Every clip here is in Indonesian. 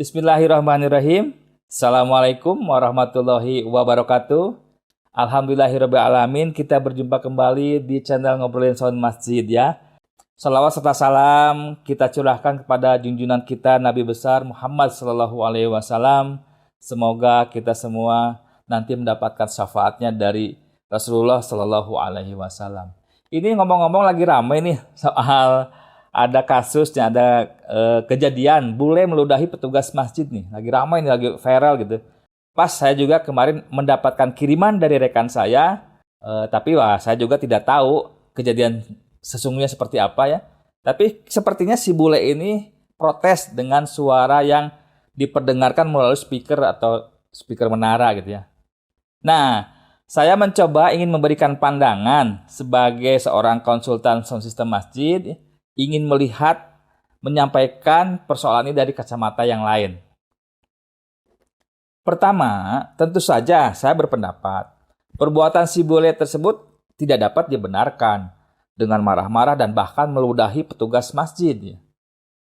Bismillahirrahmanirrahim. Assalamualaikum warahmatullahi wabarakatuh. Alhamdulillahirrabbilalamin. Kita berjumpa kembali di channel Ngobrolin Sound Masjid ya. Salawat serta salam kita curahkan kepada junjungan kita Nabi besar Muhammad Sallallahu Alaihi Wasallam. Semoga kita semua nanti mendapatkan syafaatnya dari Rasulullah Sallallahu Alaihi Wasallam. Ini ngomong-ngomong lagi ramai nih soal ada kasusnya, ada kejadian bule meludahi petugas masjid nih. Lagi ramai nih, lagi viral gitu. Pas saya juga kemarin mendapatkan kiriman dari rekan saya, tapi saya juga tidak tahu kejadian sesungguhnya seperti apa ya. Tapi sepertinya si bule ini protes dengan suara yang diperdengarkan melalui speaker atau speaker menara gitu ya. Nah, saya mencoba ingin memberikan pandangan sebagai seorang konsultan sound system masjid, ingin melihat, menyampaikan persoalan ini dari kacamata yang lain. Pertama, tentu saja saya berpendapat perbuatan si bule tersebut tidak dapat dibenarkan dengan marah-marah dan bahkan meludahi petugas masjid.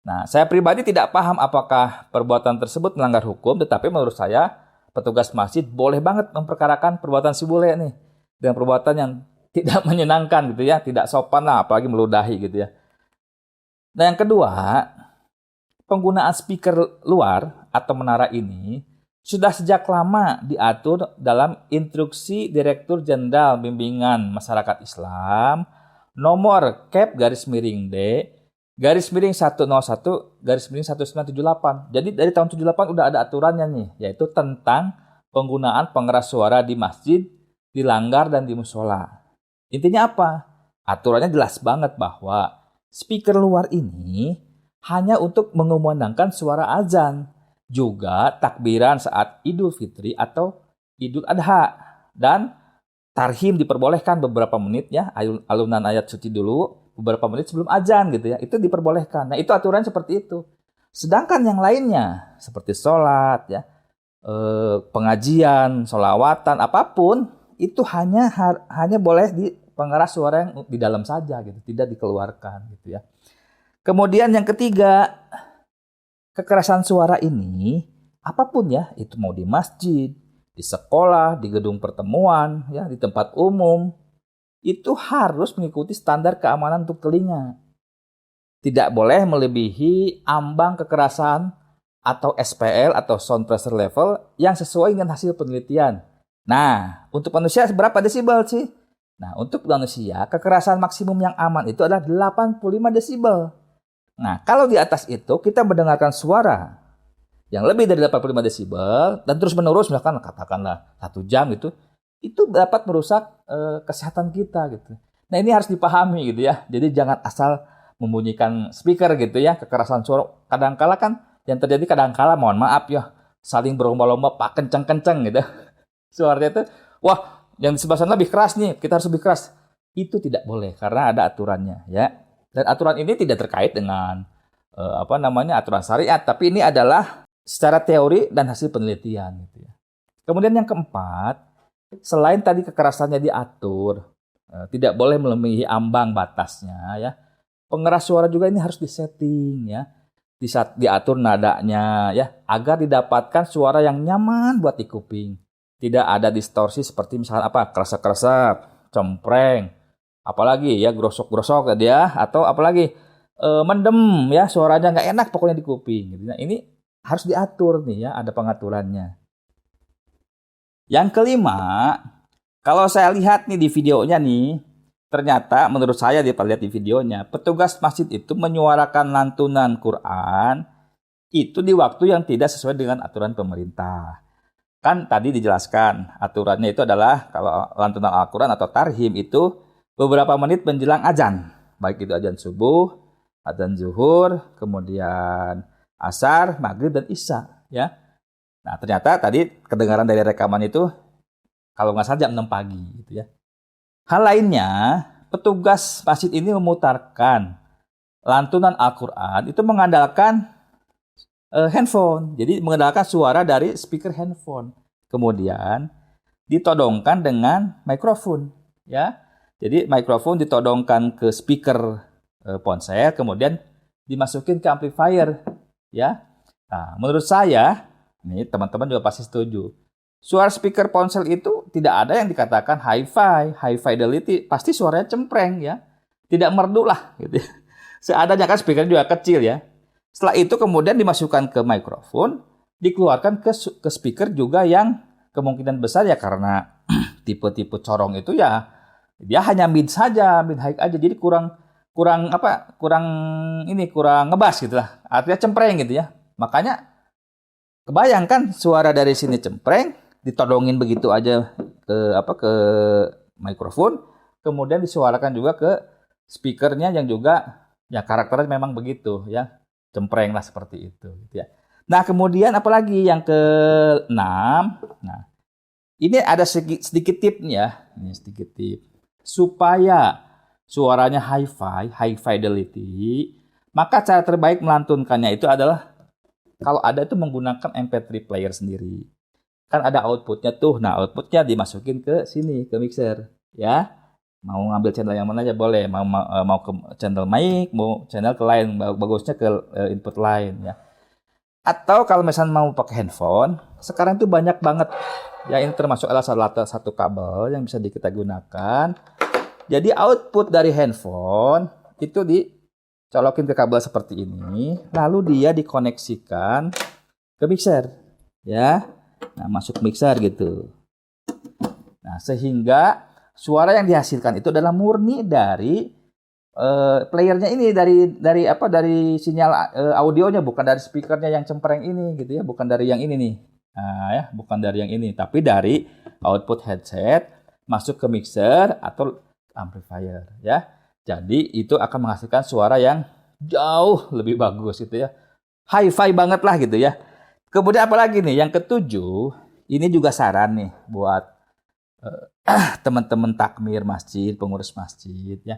Nah, saya pribadi tidak paham apakah perbuatan tersebut melanggar hukum, tetapi menurut saya petugas masjid boleh banget memperkarakan perbuatan si bule nih dengan perbuatan yang tidak menyenangkan gitu ya, tidak sopan lah, apalagi meludahi gitu ya. Nah, yang kedua, penggunaan speaker luar atau menara ini sudah sejak lama diatur dalam Instruksi Direktur Jenderal Bimbingan Masyarakat Islam nomor /D /101/1978. Jadi dari tahun 78 udah ada aturannya nih, yaitu tentang penggunaan pengeras suara di masjid, di langgar dan di musola. Intinya apa? Aturannya jelas banget bahwa speaker luar ini hanya untuk mengumandangkan suara azan, juga takbiran saat Idul Fitri atau Idul Adha, dan tarhim diperbolehkan beberapa menit ya, alunan ayat suci dulu beberapa menit sebelum azan gitu ya, itu diperbolehkan. Nah, itu aturan seperti itu. Sedangkan yang lainnya seperti sholat ya, pengajian, sholawatan, apapun itu hanya boleh di pengeras suara yang di dalam saja gitu, tidak dikeluarkan gitu ya. Kemudian yang ketiga, kekerasan suara ini apapun ya, itu mau di masjid, di sekolah, di gedung pertemuan, ya, di tempat umum, itu harus mengikuti standar keamanan untuk telinga. Tidak boleh melebihi ambang kekerasan atau SPL atau sound pressure level yang sesuai dengan hasil penelitian. Nah, untuk manusia berapa desibel sih? Nah, untuk manusia, kekerasan maksimum yang aman itu adalah 85 desibel. Nah, kalau di atas itu kita mendengarkan suara yang lebih dari 85 desibel dan terus menerus, misalkan katakanlah 1 jam itu dapat merusak kesehatan kita gitu. Nah, ini harus dipahami gitu ya. Jadi jangan asal membunyikan speaker gitu ya. Kekerasan suara kadangkala kan yang terjadi, kadangkala mohon maaf ya, saling berlomba-lomba pak kenceng-kenceng gitu. Suaranya itu, wah, yang di sebelah sana lebih keras nih, kita harus lebih keras. Itu tidak boleh karena ada aturannya ya. Dan aturan ini tidak terkait dengan aturan syariat, tapi ini adalah secara teori dan hasil penelitian gitu ya. Kemudian yang keempat, selain tadi kekerasannya diatur, tidak boleh melebihi ambang batasnya ya. Pengeras suara juga ini harus disetting ya. Diatur nadanya ya, agar didapatkan suara yang nyaman buat di kuping. Tidak ada distorsi seperti misalnya keresap-keresap, cempreng, apalagi ya grosok-grosok tadi ya, atau apalagi mendem ya, suaranya nggak enak pokoknya di kuping gitu. Nah, ini harus diatur nih ya, ada pengaturannya. Yang kelima, kalau saya lihat nih di videonya nih, ternyata menurut saya lihat di videonya, petugas masjid itu menyuarakan lantunan Quran itu di waktu yang tidak sesuai dengan aturan pemerintah. Kan tadi dijelaskan aturannya itu adalah kalau lantunan Al-Quran atau tarhim itu beberapa menit menjelang azan, baik itu azan subuh, azan zuhur, kemudian asar, maghrib dan isya ya. Nah, ternyata tadi kedengaran dari rekaman itu kalau nggak salah jam 6 pagi gitu ya. Hal lainnya, petugas masjid ini memutarkan lantunan Al-Quran itu mengandalkan handphone. Jadi mengandalkan suara dari speaker handphone. Kemudian ditodongkan dengan mikrofon ya. Jadi mikrofon ditodongkan ke speaker ponsel, kemudian dimasukin ke amplifier ya. Nah, menurut saya, nih teman-teman juga pasti setuju. Suara speaker ponsel itu tidak ada yang dikatakan hi-fi, high fidelity, pasti suaranya cempreng ya. Tidak merdu lah gitu. Seadanya kan speakernya juga kecil ya. Setelah itu kemudian dimasukkan ke mikrofon, dikeluarkan ke speaker juga yang kemungkinan besar ya karena tipe-tipe corong itu ya dia hanya mid saja, mid high aja. Jadi kurang kurang apa? Kurang ngebas gitu lah. Artinya cempreng gitu ya. Makanya kebayangkan suara dari sini cempreng, ditodongin begitu aja ke mikrofon, kemudian disuarakan juga ke speakernya yang juga ya karakternya memang begitu ya, cempreng lah seperti itu gitu ya. Nah, kemudian apalagi yang keenam. Nah, ini ada sedikit tipnya, ini sedikit tip. Supaya suaranya hi-fi, high fidelity, maka cara terbaik melantunkannya itu adalah kalau ada itu menggunakan MP3 player sendiri. Kan ada outputnya tuh. Nah, outputnya dimasukin ke sini, ke mixer. Ya, mau ngambil channel yang mana aja boleh. Mau ke channel mic, mau channel ke lain. Bagusnya ke input lain ya. Atau kalau misalnya mau pakai handphone, sekarang tuh banyak banget. Ya, ini termasuk salah satu kabel yang bisa kita gunakan. Jadi output dari handphone itu dicolokin ke kabel seperti ini, lalu dia dikoneksikan ke mixer, ya. Nah, masuk mixer gitu. Nah, sehingga suara yang dihasilkan itu adalah murni dari playernya ini, dari sinyal audionya, bukan dari speakernya yang cempreng ini gitu ya, bukan dari yang ini nih. Nah, ya, bukan dari yang ini, tapi dari output headset masuk ke mixer atau amplifier ya. Jadi itu akan menghasilkan suara yang jauh lebih bagus gitu ya. Hi-fi banget lah gitu ya. Kemudian apalagi nih yang ketujuh, ini juga saran nih buat teman-teman takmir masjid, pengurus masjid ya.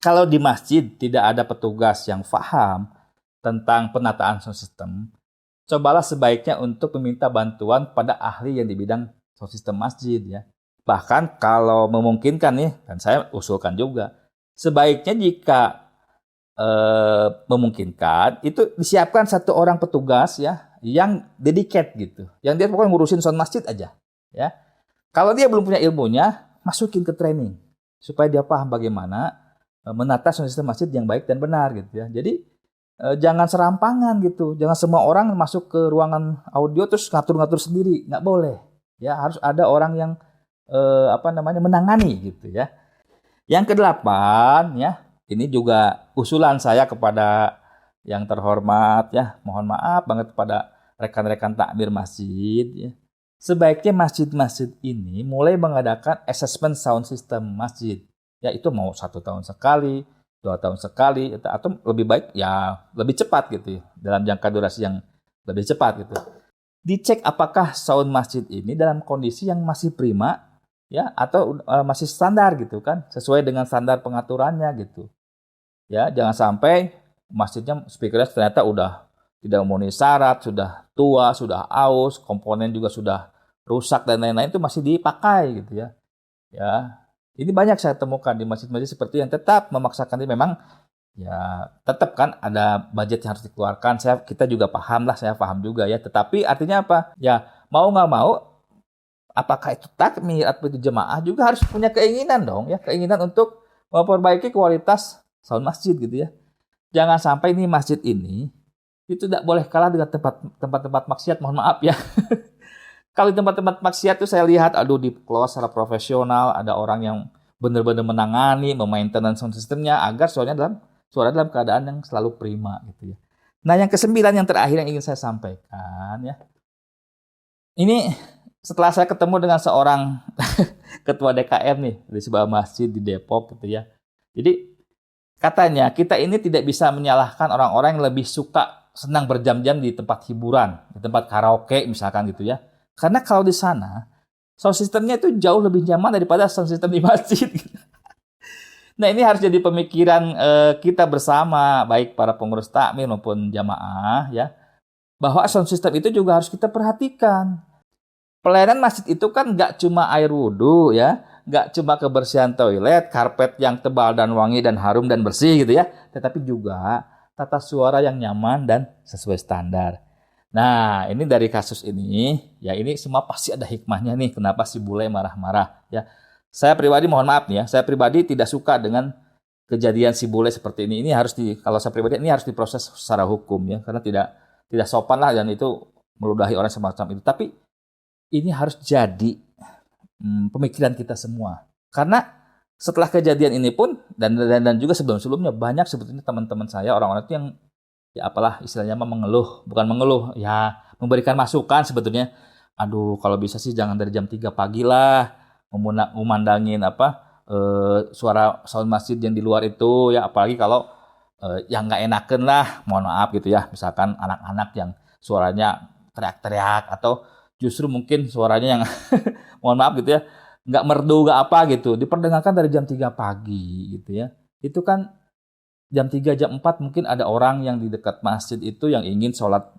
Kalau di masjid tidak ada petugas yang paham tentang penataan sound system, cobalah sebaiknya untuk meminta bantuan pada ahli yang di bidang sound system masjid ya. Bahkan kalau memungkinkan nih, dan saya usulkan juga, sebaiknya jika memungkinkan, itu disiapkan satu orang petugas ya, yang dedicated gitu. Yang dia pokoknya ngurusin sound masjid aja. Ya. Kalau dia belum punya ilmunya, masukin ke training. Supaya dia paham bagaimana menata sound system masjid yang baik dan benar gitu ya. Jadi jangan serampangan gitu. Jangan semua orang masuk ke ruangan audio terus ngatur-ngatur sendiri. Nggak boleh. Ya, harus ada orang yang menangani gitu ya. Yang kedelapan ya, ini juga usulan saya kepada yang terhormat ya, mohon maaf banget kepada rekan-rekan takmir masjid ya. Sebaiknya masjid-masjid ini mulai mengadakan assessment sound system masjid. Ya, itu mau 1 tahun sekali, 2 tahun sekali, atau lebih baik ya lebih cepat gitu ya, dalam jangka durasi yang lebih cepat gitu. Dicek apakah sound masjid ini dalam kondisi yang masih prima ya, atau masih standar gitu kan, sesuai dengan standar pengaturannya gitu. Ya, jangan sampai masjidnya speakernya ternyata udah tidak memenuhi syarat, sudah tua, sudah aus, komponen juga sudah rusak dan lain-lain, itu masih dipakai gitu ya. Ya, ini banyak saya temukan di masjid-masjid seperti yang tetap memaksakan ini. Memang ya tetap kan ada budget yang harus dikeluarkan. Kita juga paham lah, saya paham juga ya. Tetapi artinya apa? Ya mau nggak mau, apakah itu takmir atau itu jemaah juga harus punya keinginan dong ya, keinginan untuk memperbaiki kualitas sound masjid gitu ya. Jangan sampai ini masjid ini itu tidak boleh kalah dengan tempat-tempat maksiat, mohon maaf ya. Kalau di tempat-tempat maksiat itu saya lihat dikelola secara profesional, ada orang yang benar-benar menangani, memaintenance sound systemnya agar suara dalam keadaan yang selalu prima gitu ya. Nah, yang kesembilan yang terakhir yang ingin saya sampaikan ya. Ini setelah saya ketemu dengan seorang ketua DKM nih di sebuah masjid di Depok gitu ya. Jadi katanya kita ini tidak bisa menyalahkan orang-orang yang lebih suka senang berjam-jam di tempat hiburan, di tempat karaoke misalkan gitu ya. Karena kalau di sana sound systemnya itu jauh lebih nyaman daripada sound system di masjid. Nah, ini harus jadi pemikiran kita bersama, baik para pengurus takmir maupun jamaah ya, bahwa sound system itu juga harus kita perhatikan. Pelayanan masjid itu kan nggak cuma air wudhu ya, nggak cuma kebersihan toilet, karpet yang tebal dan wangi dan harum dan bersih gitu ya, tetapi juga tata suara yang nyaman dan sesuai standar. Nah, ini dari kasus ini, ya ini semua pasti ada hikmahnya nih, kenapa si bule marah-marah, ya. Saya pribadi mohon maaf nih ya, saya pribadi tidak suka dengan kejadian si bule seperti ini. Ini harus kalau saya pribadi ini harus diproses secara hukum ya, karena tidak sopan lah dan itu meludahi orang semacam itu. Tapi ini harus jadi pemikiran kita semua. Karena setelah kejadian ini pun dan juga sebelum-sebelumnya banyak sebetulnya teman-teman saya orang-orang itu yang ya apalah istilahnya mengeluh, bukan mengeluh, ya memberikan masukan sebetulnya. Aduh, kalau bisa sih jangan dari jam 3 pagi lah memandangin suara sound masjid yang di luar itu ya, apalagi kalau yang nggak enaken lah, mohon maaf gitu ya, misalkan anak-anak yang suaranya teriak-teriak atau justru mungkin suaranya yang mohon maaf gitu ya, nggak merdu nggak apa gitu, diperdengarkan dari jam 3 pagi gitu ya. Itu kan jam 3 jam 4 mungkin ada orang yang di dekat masjid itu yang ingin sholat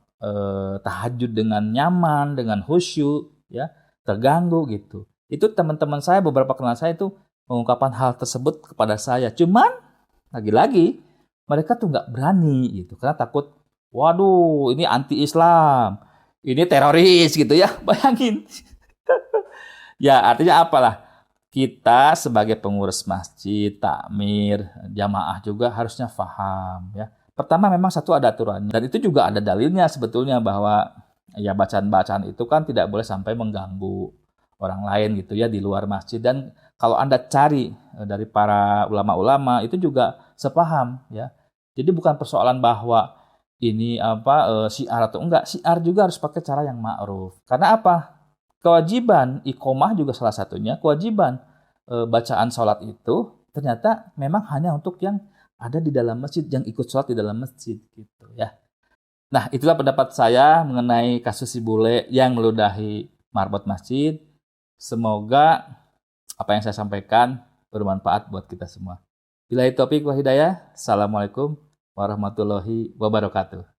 tahajud dengan nyaman, dengan khusyuk, ya, terganggu gitu. Itu teman-teman saya, beberapa kenalan saya itu mengungkapkan hal tersebut kepada saya. Cuman lagi-lagi mereka tuh nggak berani gitu karena takut, waduh ini anti-Islam, ini teroris gitu ya, bayangin. Ya artinya apalah, kita sebagai pengurus masjid, takmir, jamaah juga harusnya paham ya. Pertama memang satu ada aturannya dan itu juga ada dalilnya sebetulnya bahwa ya bacaan-bacaan itu kan tidak boleh sampai mengganggu orang lain gitu ya di luar masjid. Dan kalau Anda cari dari para ulama-ulama itu juga sepaham ya. Jadi bukan persoalan bahwa ini syiar atau enggak, syiar juga harus pakai cara yang ma'ruf. Karena apa? Kewajiban iqomah juga salah satunya, kewajiban bacaan sholat itu ternyata memang hanya untuk yang ada di dalam masjid, yang ikut sholat di dalam masjid gitu ya. Nah, itulah pendapat saya mengenai kasus si bule yang meludahi marbot masjid. Semoga apa yang saya sampaikan bermanfaat buat kita semua. Billahi taufiq wa hidayah. Assalamualaikum warahmatullahi wabarakatuh.